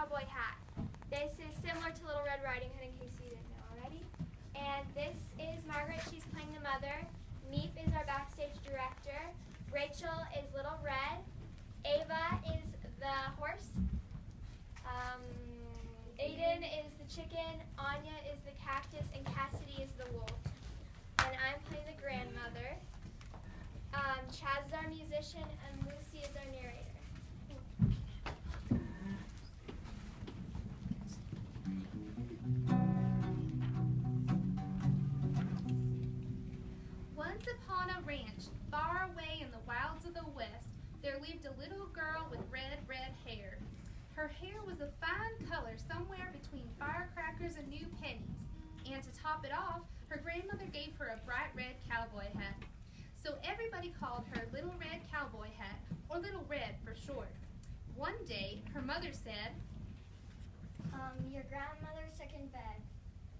Cowboy Hat. This is similar to Little Red Riding Hood, in case you didn't know already. And this is Margaret. She's playing the mother. Meep is our backstage director. Rachel is Little Red. Ava is the horse. Aiden is the chicken. Anya is the cactus, and Cassidy is the wolf. And I'm playing the grandmother. Chaz is our musician, and Lucy is our narrator. Once upon a ranch, far away in the wilds of the west, there lived a little girl with red hair. Her hair was a fine color somewhere between firecrackers and new pennies. And to top it off, her grandmother gave her a bright red cowboy hat. So everybody called her Little Red Cowboy Hat, or Little Red for short. One day, her mother said, Your grandmother's sick in bed.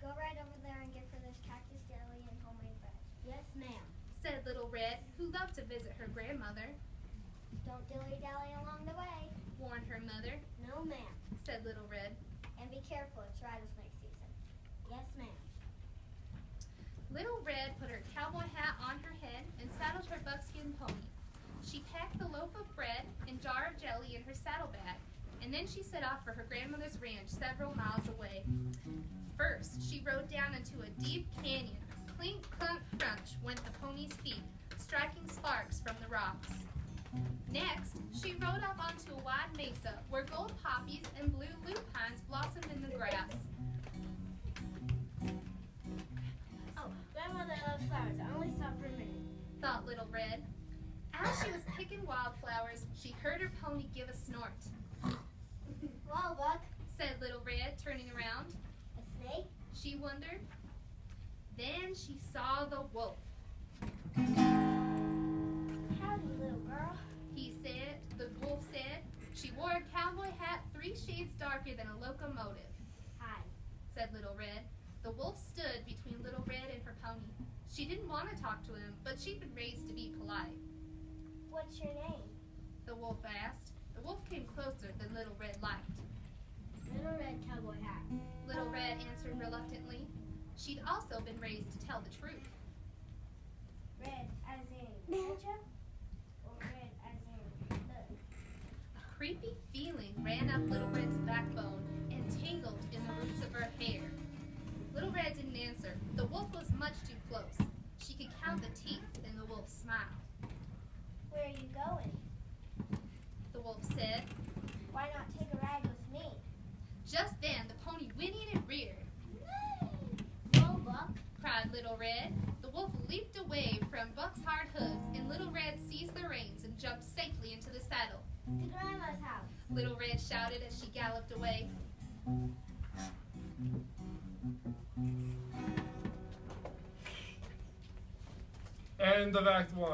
Go right over there and give her this cactus jelly and homemade bread. Yes, ma'am, said Little Red, who loved to visit her grandmother. Don't dilly-dally along the way. Warned her mother. No, ma'am, said Little Red. And be careful, it's rattlesnake season. yes, ma'am. Little Red put her cowboy hat on her head and saddled her buckskin pony. She packed the loaf of bread and jar of jelly in her saddlebag, and then she set off for her grandmother's ranch several miles away. First, she rode down into a deep canyon. Clink, clunk, crunch went the pony's feet, striking sparks from the rocks. Next, she rode up onto a wide mesa where gold poppies and blue lupines blossomed in the grass. Oh, grandmother loves flowers. I only stopped for a minute. Thought Little Red. As she was picking wildflowers, she heard her pony give a snort. Well, Buck, Said Little Red, turning around. a snake? She wondered. Then she saw the wolf. Howdy, little girl. The wolf said. She wore a cowboy hat 3 shades darker than a locomotive. Hi. Said Little Red. The wolf stood between Little Red and her pony. She didn't want to talk to him, but she'd been raised to be polite. What's your name? The wolf asked. The wolf came closer than Little Red liked. Little Red Cowboy Hat. Little Red answered reluctantly. She'd also been raised to tell the truth. Red as in ketchup? Or red as in blood? A creepy feeling ran up Little Red's backbone and tingled in the roots of her hair. Little Red didn't answer. The wolf was much too close. She could count the teeth in the wolf's smile. Where are you going? The wolf said. Why not take a ride with me? Just then, the pony whinnied and reared. Well, Buck, Cried Little Red. The wolf leaped away from Buck's hard hooves, and Little Red seized the reins and jumped safely into the saddle. to Grandma's house. Little Red shouted as she galloped away. End of Act 1.